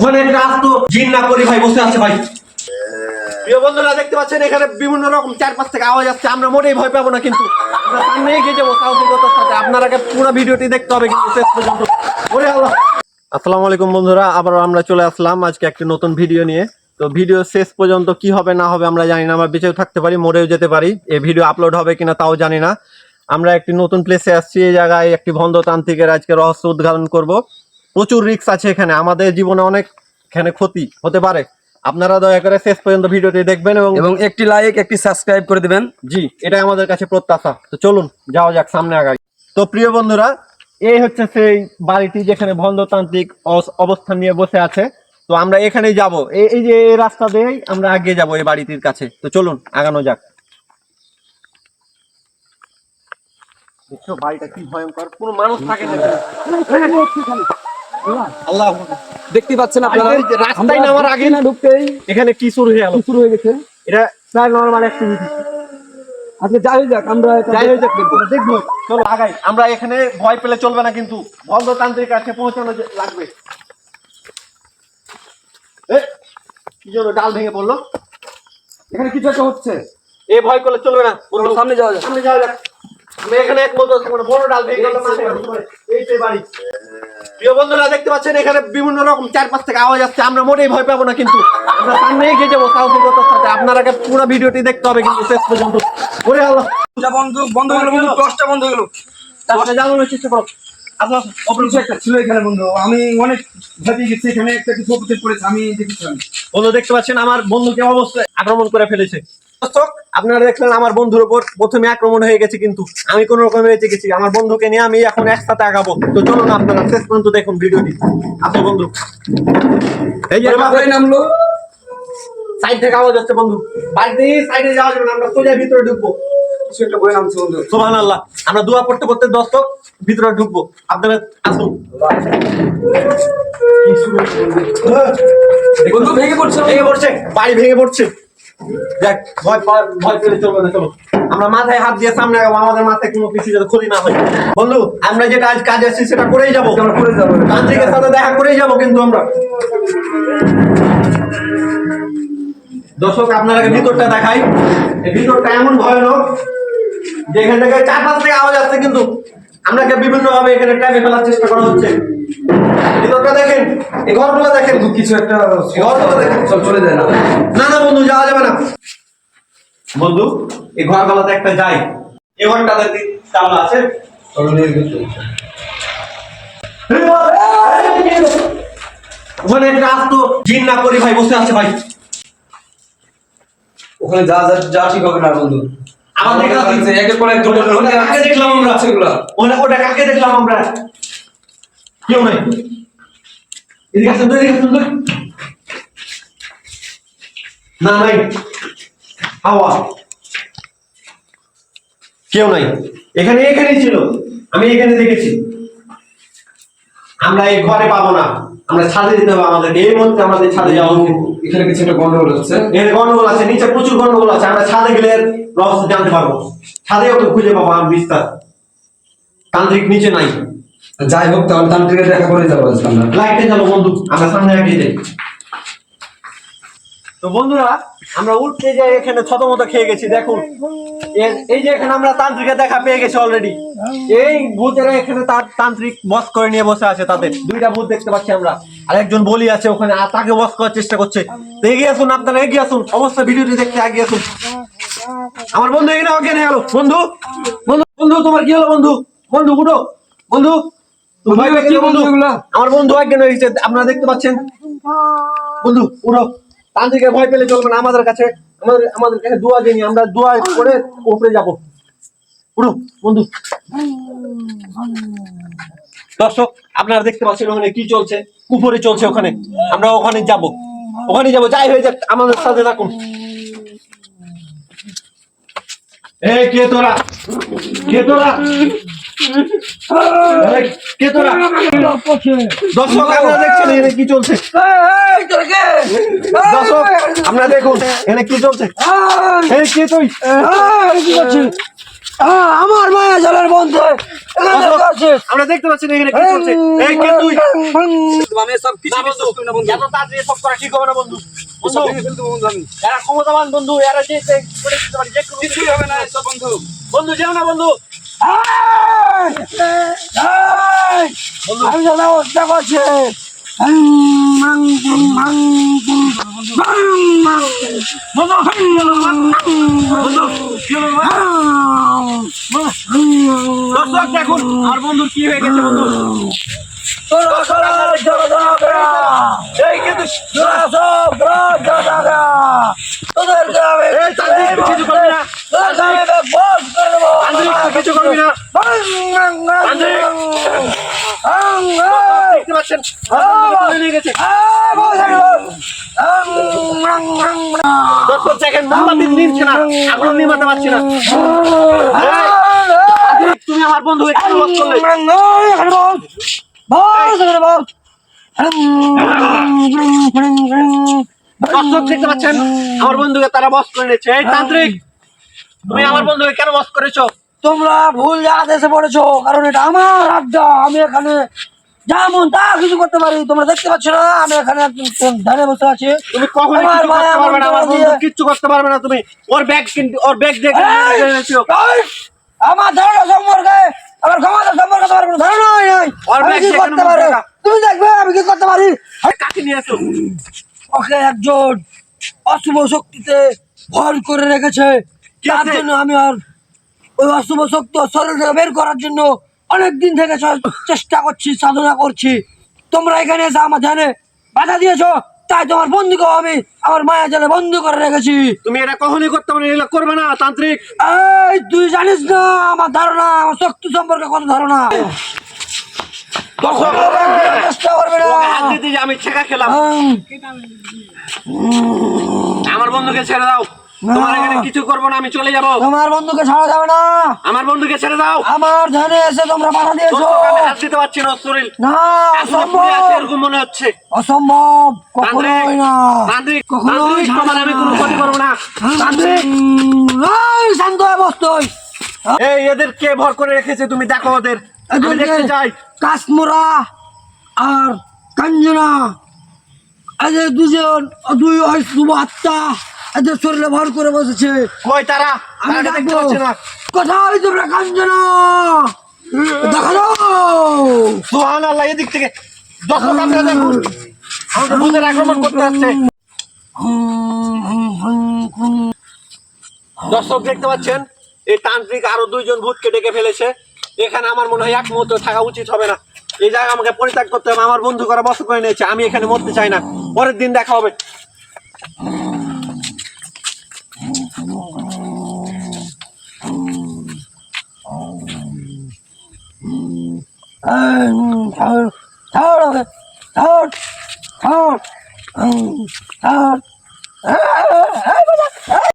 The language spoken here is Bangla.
ওখানে একটা আস্ত জিন না করি ভাই বসে আছে ভাই। প্রিয় বন্ধুরা দেখতে পাচ্ছেন এখানে বিভিন্ন রকম চারপাশ থেকে আওয়াজ আসছে, আমরা মোটেই ভয় পাবো না, কিন্তু আমরা সামনে এগিয়ে যাবো সাহসিকতার সাথে। আপনারাকে পুরো ভিডিওটি দেখতে হবে কিন্তু শেষ পর্যন্ত। ওরে আল্লাহ। আসসালামু আলাইকুম বন্ধুরা, আবার আমরা চলে আসলাম আজকে একটি নতুন ভিডিও নিয়ে। তো ভিডিও শেষ পর্যন্ত কি হবে না হবে আমরা জানি না, আমরা বেঁচেও থাকতে পারি, মরেও যেতে পারি, এই ভিডিও আপলোড হবে কিনা তাও জানি না। আমরা একটি নতুন প্লেসে আসছি, এই জায়গায় একটি ভণ্ডতান্ত্রিকের আজকে রহস্য উদ্ঘাটন করব। প্রচুর রিস্ক আছে এখানে, আমাদের জীবনে অনেক এখানে ক্ষতি হতে পারে। আপনারা দয়া করে শেষ পর্যন্ত ভিডিওটি দেখবেন এবং একটি লাইক একটি সাবস্ক্রাইব করে দিবেন। জি, এটাই আমাদের কাছে প্রত্যাশা। তো চলুন যাওয়া যাক, সামনে আগাই। তো প্রিয় বন্ধুরা, এই হচ্ছে সেই বাড়িটি যেখানে ভণ্ডতান্ত্রিক অবস্থান নিয়ে বসে আছে। তো আমরা এখানেই যাব, এই যে এই রাস্তা দিয়েই আমরা এগিয়ে যাব এই বাড়িটির কাছে। তো চলুন আগানো যাক। দেখছো বাড়িটা কি ভয়ঙ্কর, কোনো মানুষ থাকে না। আল্লাহ, দেখতে পাচ্ছেন আপনারা রাস্তায় নামার আগে না ঢুকতেই এখানে কি শুরু হয়ে গেছে। এটা প্রায় নরমাল অ্যাক্টিভিটি। আচ্ছা যাই যাক, আমরা দেখবো। চলো আগাই, আমরা এখানে ভয় পেলে চলবে না, কিন্তু ভণ্ডতান্ত্রিক কাছে পৌঁছানো লাগবে। কি জন্য ডাল ভেঙে পড়লো? এখানে কিছু একটা হচ্ছে, এ ভয় করলে চলবে না, সামনে যাওয়া যাক। সামনে যাওয়া যাক। আমরা এখানে একমত আছি, মানে বড় ডাল ভেঙে গেল। এই সেই বাড়ি। প্রিয় বন্ধুরা দেখতে পাচ্ছেন এখানে বিভিন্ন রকম চারপাশ থেকে আওয়াজ আসছে, আমরা মোটেই ভয় পাবো না, কিন্তু আমরা সামনে এগিয়ে যাবো সাহসিকতার সাথে। আপনারাকে পুরো ভিডিওটি দেখতে হবে কিন্তু শেষ পর্যন্ত। ওরে আল্লাহ, বন্ধ হলো বন্ধু, দশটা বন্ধ হলো। তাহলে জানানোর চেষ্টা করো। আপনার কিছু একটা ছিল এখানে বন্ধু, আমি অনেক ভয় পেয়ে গেছি। এখানে একটা কিছু অপচয় করেছে, আমি দেখেছিলাম। বন্ধু দেখতে পাচ্ছেন আমার বন্ধুকে অবস্থায় আক্রমণ করে ফেলেছে। দর্শক আপনারা দেখলেন আমার বন্ধুর উপর প্রথমে আক্রমণ হয়ে গেছে, কিন্তু আমি কোন রকমে বেঁচে গেছি। আমার বন্ধুকে নিয়ে আমি এখন একসাথে আগাবো। তো চলুন আপনারা শেষ পর্যন্ত দেখুন ভিডিওটি। আপনার বন্ধু এই যে নামলো, সাইড থেকে আওয়াজ হচ্ছে বন্ধু, বাড়িতে সাইডে যাওয়া যাবে না, আমরা সোজা ভিতরে ঢুকবো। কিছু একটা বয়ে নামছে বন্ধু। সুবহানাল্লাহ, আমরা দোয়া পড়তে পড়তে দর্শক ভিতরে ঢুকবো। আপনারা আসুন। বন্ধু ভেঙে পড়ছে, বাড়ি ভেঙে পড়ছে। দেখ, ভয় পেলে চলবে না, চলো আমরা মাথায় হাত দিয়ে সামনে আগাবো, আমাদের মাথায় কোনো কিছু যাতে ক্ষতি না হয়। বন্ধু আমরা যেটা আজ কাজ আসছি সেটা করেই যাবো, তান্ত্রিকের সাথে দেখা করেই যাবো। কিন্তু আমরা দর্শক আপনারা ভিতরটা দেখাই, এই ভিতরটা এমন ভয়ানক যে এখান থেকে চারপাশ থেকে আওয়াজ আসছে, কিন্তু আপনাকে বিভিন্ন ভাবে এখানে ট্র্যাপে ফেলার চেষ্টা করা হচ্ছে। ভিতরটা দেখেন, এই ঘরগুলো দেখেন, কিছু একটা ঘরগুলো দেখেন। সব চলে যায় না। না না বন্ধু, যাওয়া যাবে না বন্ধু। এই ঘরগুলোতে একটা যাই, এই ঘরটাতে তালা আছে। ওখানে একটা আস্ত জিন না করি ভাই বসে আছে ভাই। ওখানে যা যা যা ঠিক হবে না বন্ধু। আমাদের কাছে একের পর এক কাকে দেখলাম আমরা? ওটা কাকে দেখলাম আমরা? কেউ নাই। এদিকে আসুন তো, এদিকে আসুন তো। না নাই, হাওয়া, কেউ নাই। এখানেই ছিল, আমি এখানে দেখেছি। আমরা এই ঘরে পাবো না, আমরা ছাদে যেতে হবে আমাদেরকে। এই মুহূর্তে আমাদের ছাদে যাওয়া উচিত। এখানে কিছু একটা গন্ডগোল হচ্ছে, এর গন্ডগোল আছে, নিচে প্রচুর গন্ডগোল আছে। আমরা ছাদে গেলে রহস্য জানতে পারবো, ছাদে ওকে খুঁজে পাবো আমি বিস্তার। তান্ত্রিক নিচে নাই। যাই হোক, তাহলে তান্ত্রিকের দেখা করে যাবো আমরা। লাইটে চলো বন্ধু, আমরা সামনে এগিয়ে যাই। তো বন্ধুরা আমরা উঠতে যাই, এখানে ছতমত খেয়ে গেছি। দেখুন এই যে এখানে আমরা তান্ত্রিকের দেখা পেয়ে গেছি অলরেডি। এই ভূতেরা এখানে তার তান্ত্রিক বস করে নিয়ে বসে আছে, তাদের দুইটা ভূত দেখতে পাচ্ছি আমরা, আর একজন বলি আছে ওখানে, আর তাকে বস করার চেষ্টা করছে। তো এগিয়ে আসুন, আপনারা এগিয়ে আসুন, অবশ্যই ভিডিওটি দেখতে এগিয়ে আসুন। আমার বন্ধু এখানে অজ্ঞান হয়ে গেল। বন্ধু বন্ধু বন্ধু তোমার কি হলো? বন্ধু বন্ধু উঠো বন্ধু, আমার বন্ধু অজ্ঞান হয়ে গেছে, আপনারা দেখতে পাচ্ছেন। বন্ধু উঠো, তান্ত্রিকের ভয় পেলে চলবে না। আমাদের কাছে দোয়া দিইনি, আমরা দোয়া করে উপরে যাবো। উঠো বন্ধু। দর্শক আপনারা দেখতে পাচ্ছেন ওখানে কি চলছে, উপরে চলছে ওখানে। আমরা ওখানে যাবো, যাই হয়ে যাক, আমাদের সাথে থাকুন। কে তোরা? দর্শক আপনারা দেখছেন এখানে কি চলছে। দর্শক আপনারা দেখুন এখানে কি চলছে। কে তুই? আমার মায়া জালের বন্ধু আমরা দেখতে পাচ্ছি না এখানে কি চলছে। এই কে তুই? আমি সব কিছু না বন্ধু, বিশ্বাস করি না বন্ধু। এত তাড়াতাড়ি এসব করা ঠিক হবে না বন্ধু। সব ভেঙে ফেলতে বন্ধু আমি। এরা ক্ষমতাবান বন্ধু, এরা যে করে দিতে পারে, যে কোনো কিছু। কিছুই হবে না এসব বন্ধু। বন্ধু যেও না বন্ধু। আমি দাদা হত্যা করছে দর্শক দেখুন আমার বন্ধুর কি হয়ে গেছে বন্ধু। এই কিন্তু এই তান্ত্রিক তুই কিছু করবি না, তান্ত্রিক তুই কিছু করবি না। দেখতে পাচ্ছেন তুলে নিয়ে গেছে। দর্শক দেখেন মোমবাতি নিচ্ছে না, আগুন নিমাতে পারছি না। এই, তান্ত্রিক, তুমি আমার বন্ধুকে কেন লস করলে? দর্শক দেখতে পাচ্ছেন আমার বন্ধুকে তারা বস করে নিচ্ছে। এই তান্ত্রিক, তুমি আমার বন্ধুকে কেন বস করেছো? তোমরা ভুল জায়গাতে এসে পড়েছো, কারণ এটা আমার আড্ডা। আমি এখানে যেমন তা কিছু করতে পারি। তোমরা দেখতে পাচ্ছ না আমি এখানে ধারে বসে আছি। তুমি কখনো আমার কিছু করতে মায়া পারবে না, আমার মন্ত্র বন্ধু দিয়ে- কিচ্ছু করতে পারবে না। তুমি ওর ব্যাগ কিন্তু ওর ব্যাগ দেখে আমার ধারণা সম্পর্কে, আমার ক্ষমতা সম্পর্কে তোমার কোনো ধারণাই নাই। ওর আমি ব্যাগ কি দেখে করতে মনে পারি হয় না। তুমি দেখবে আমি কি করতে পারি। কাকে নিয়ে এসো? ওকে একজন অশুভ শক্তিতে ভর করে রেখেছে। কে তার আছে? জন্য আমি আর ওই অশুভ শক্তি ওর শরীর থেকে বের করার জন্য অনেক দিন থেকে চেষ্টা করছি, সাধনা করছি। তোমরা এখানে এসে আমার ধ্যানে বাধা দিয়েছো, তাই তোমার বন্ধুকে আমি আমার মায়া জালে বন্ধু করে রেখেছি। তুমি এটা কখনোই করতে পারবে না, এগুলো করবে না তান্ত্রিক। এই তুই জানিস না আমার ধারণা, আমার শক্তি সম্পর্কে কোনো ধারণা। দর্শক, চেষ্টা করবে না। ওকে হাত দিতে যে আমি ছেঁকা খেলাম। আমার বন্ধুকে ছেড়ে দাও, তোমার এখানে কিছু করবো না, আমি চলে যাবো। তোমার বন্ধুকে ছাড়া যাবে না। আমার বন্ধুকে ছেড়ে দাও। আমার ধ্যানে এসে তোমরা বাধা দিয়েছো। দর্শক, আমি হাত দিতে পারছি না, ওর শরীর না, এখনো পুড়ে আছে অসম্ভব, এরকম মনে হচ্ছে। অসম্ভব, তান্ত্রিক, কখনোই না। তান্ত্রিক, কখনোই তান্ত্রিক, তোমার আমি কোনো ক্ষতি করবো না। তান্ত্রিক, এই শান্ত হয়ে বস তুই। এই এদের কে ভর করে রেখেছে তুমি দেখো ওদের, আমি দেখতে চাই। কাশ্মোরা আর কাঞ্জনা, এদের দুই শুভ আত্মা এদের শরীরে ভর করে বসেছে। কই তারা? আমি তারা দেখতে ডাকবো। পাচ্ছি না। কোথায় তোমরা কাঞ্জনা? দেখা দাও। সুবহানাল্লাহ, এদিক থেকে দর্শক আপনারা দেখুন আমাদের ভূতের আক্রমণ করতে আসছে। দর্শক দেখতে পাচ্ছেন এই তান্ত্রিক আরো দুইজন ভূতকে ডেকে ফেলেছে। এখানে আমার মনে হয় এক মুহূর্ত থাকা উচিত হবে না, এই জায়গা আমাকে পরিত্যাগ করতে হবে। আমার বন্ধু করা বসত করে নিয়েছে, আমি এখানে মরতে চাই না। পরের দিন দেখা হবে। ছাড়, ছাড়, ছাড়, ছাড়, ছাড়, ছাড়।